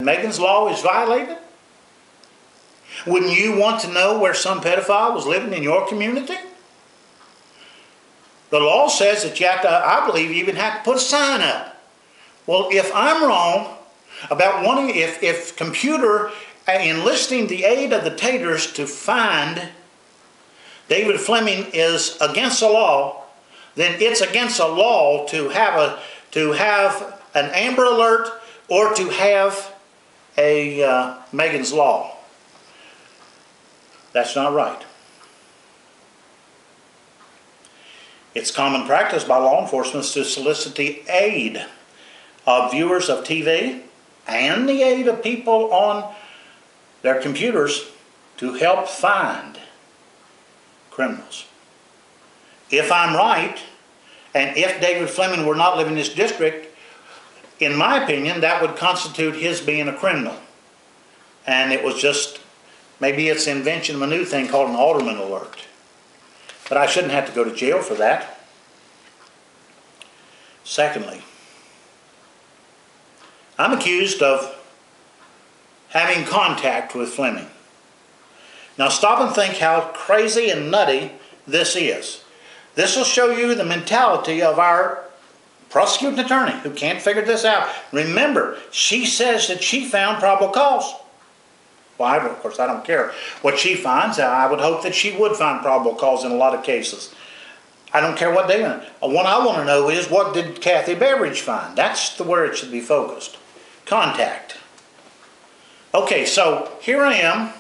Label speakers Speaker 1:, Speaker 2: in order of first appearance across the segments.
Speaker 1: Megan's Law is violated? Wouldn't you want to know where some pedophile was living in your community? The law says that you have to, I believe you even have to put a sign up. Well, if I'm wrong about wanting, if computer enlisting the aid of the taters to find David Fleming is against the law, then it's against the law to have an Amber Alert or to have a Megan's Law. That's not right. It's common practice by law enforcement to solicit the aid of viewers of TV and the aid of people on their computers to help find criminals. If I'm right, and if David Fleming were not living in this district, in my opinion, that would constitute his being a criminal. And it was just, maybe it's the invention of a new thing called an alderman alert. But I shouldn't have to go to jail for that. Secondly, I'm accused of having contact with Fleming. Now stop and think how crazy and nutty this is. This will show you the mentality of our prosecuting attorney who can't figure this out. Remember, she says that she found probable cause. Well, of course, I don't care what she finds. I would hope that she would find probable cause in a lot of cases. I don't care what they want. What I want to know is, what did Kathy Beveridge find? That's where it should be focused. Contact. Okay, so here I am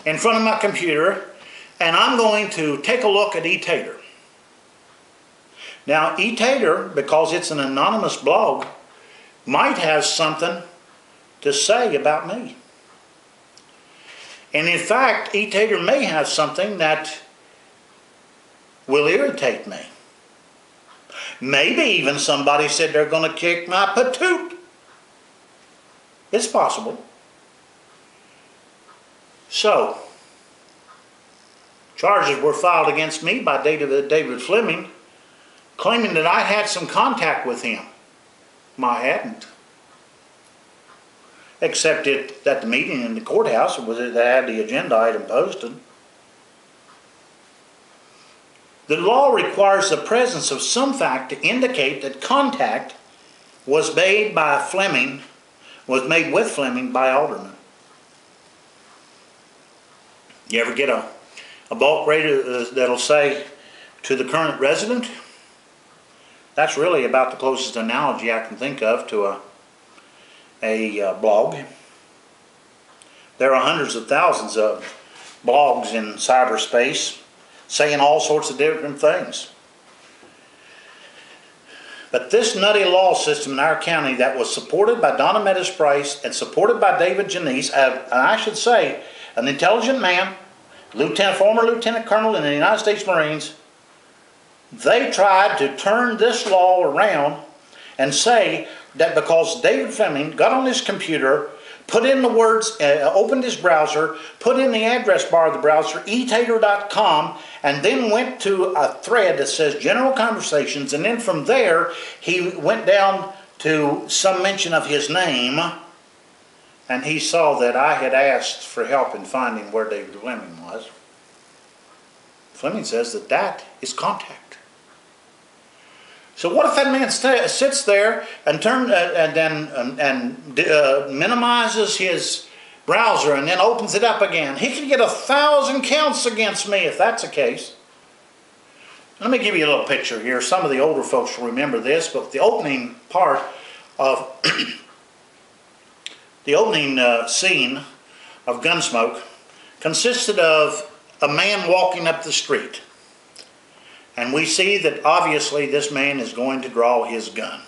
Speaker 1: in front of my computer, and I'm going to take a look at eTater. Now, eTater, because it's an anonymous blog, might have something to say about me. And in fact, eTater may have something that will irritate me. Maybe even somebody said they're going to kick my patoot. It's possible. So, charges were filed against me by David Fleming, claiming that I had some contact with him. I hadn't. Except at the meeting in the courthouse, that had the agenda item posted. The law requires the presence of some fact to indicate that contact was made by Fleming, was made with Fleming by aldermen. You ever get a bulk rate that'll say, to the current resident? That's really about the closest analogy I can think of to a blog. There are hundreds of thousands of blogs in cyberspace saying all sorts of different things. But this nutty law system in our county that was supported by Donna Meadows Price and supported by David Janice, I should say, an intelligent man, former lieutenant colonel in the United States Marines, they tried to turn this law around and say that because David Fleming got on his computer, put in the words, opened his browser, put in the address bar of the browser, etater.com, and then went to a thread that says general conversations, and then from there he went down to some mention of his name, and he saw that I had asked for help in finding where David Fleming was. Fleming says that that is contact. So what if that man sits there and minimizes his browser and then opens it up again? He could get 1,000 counts against me if that's the case. Let me give you a little picture here. Some of the older folks will remember this, but the opening part of the opening scene of Gunsmoke consisted of a man walking up the street. And we see that obviously this man is going to draw his gun.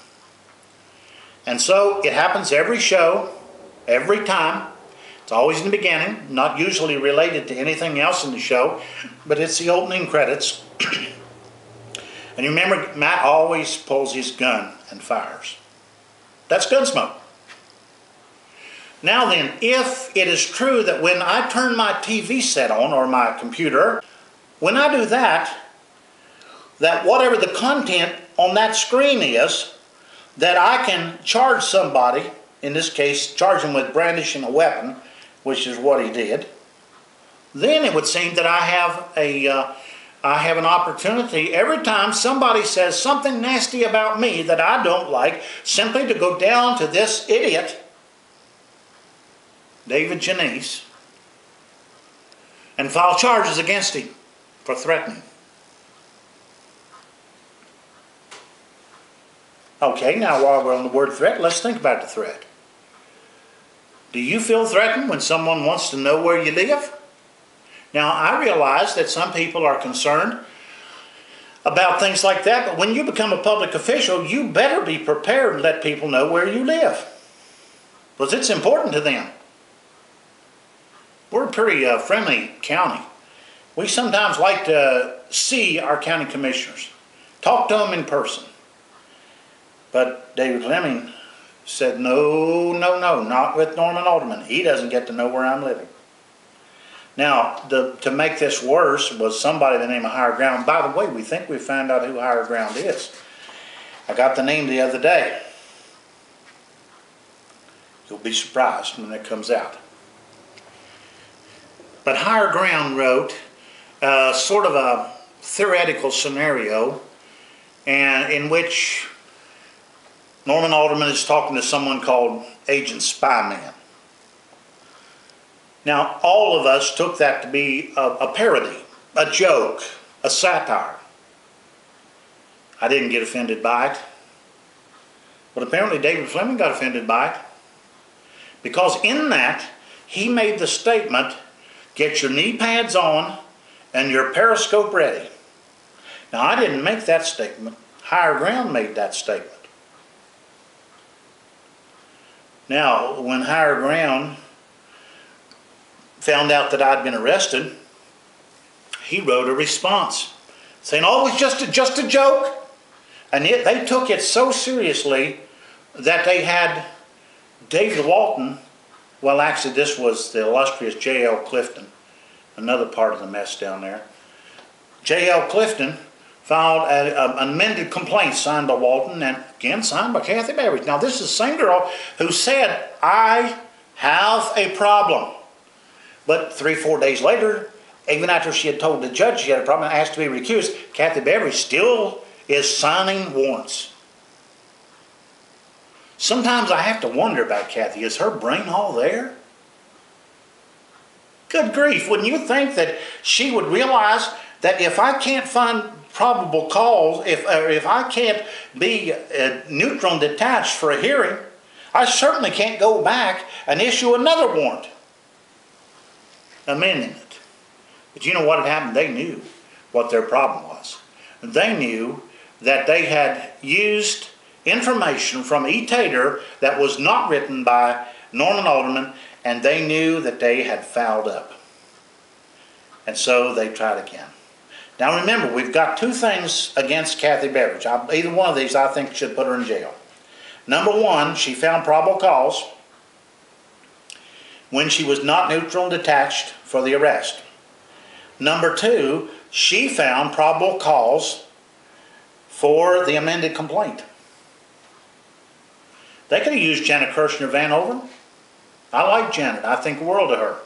Speaker 1: And so it happens every show, every time. It's always in the beginning, not usually related to anything else in the show, but it's the opening credits. And you remember, Matt always pulls his gun and fires. That's Gunsmoke. Now then, if it is true that when I turn my TV set on, or my computer, when I do that, that whatever the content on that screen is, that I can charge somebody in this case, charge him with brandishing a weapon, which is what he did, then it would seem that I have an opportunity every time somebody says something nasty about me that I don't like, simply to go down to this idiot, David Janice, and file charges against him for threatening. Okay, now while we're on the word threat, let's think about the threat. Do you feel threatened when someone wants to know where you live? Now, I realize that some people are concerned about things like that, but when you become a public official, you better be prepared to let people know where you live, because it's important to them. We're a pretty friendly county. We sometimes like to see our county commissioners, talk to them in person. But David Fleming said, no, no, no, not with Norman Alderman. He doesn't get to know where I'm living. Now, to make this worse was somebody by the name of Higher Ground. By the way, we think we found out who Higher Ground is. I got the name the other day. You'll be surprised when it comes out. But Higher Ground wrote sort of a theoretical scenario in which Norman Alderman is talking to someone called Agent Spyman. Now, all of us took that to be a parody, a joke, a satire. I didn't get offended by it. But apparently David Fleming got offended by it. Because in that, he made the statement, get your knee pads on and your periscope ready. Now, I didn't make that statement. Higher Ground made that statement. Now, when Higher Ground found out that I'd been arrested, he wrote a response saying, oh, it's just a joke. And they took it so seriously that they had David Walton, well, actually this was the illustrious J.L. Clifton, another part of the mess down there. J.L. Clifton filed an amended complaint signed by Walton and again signed by Kathy Beveridge. Now, this is the same girl who said, I have a problem. But 3-4 days later, even after she had told the judge she had a problem and asked to be recused, Kathy Beveridge still is signing warrants. Sometimes I have to wonder about Kathy. Is her brain all there? Good grief, wouldn't you think that she would realize that if I can't find probable cause, if I can't be neutral and detached for a hearing, I certainly can't go back and issue another warrant amending it. But you know what had happened? They knew what their problem was. They knew that they had used information from E. Tater that was not written by Norman Alderman, and they knew that they had fouled up. And so they tried again. Now remember, we've got two things against Kathy Beveridge. Either one of these I think should put her in jail. Number one, she found probable cause when she was not neutral and detached for the arrest. Number two, she found probable cause for the amended complaint. They could have used Janet Kirshner Van Over. I like Janet. I think the world of her.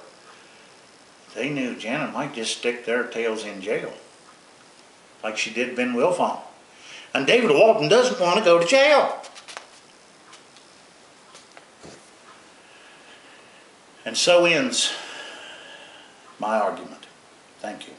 Speaker 1: They knew Janet might just stick their tails in jail, like she did Ben Wilfong. And David Walton doesn't want to go to jail. And so ends my argument. Thank you.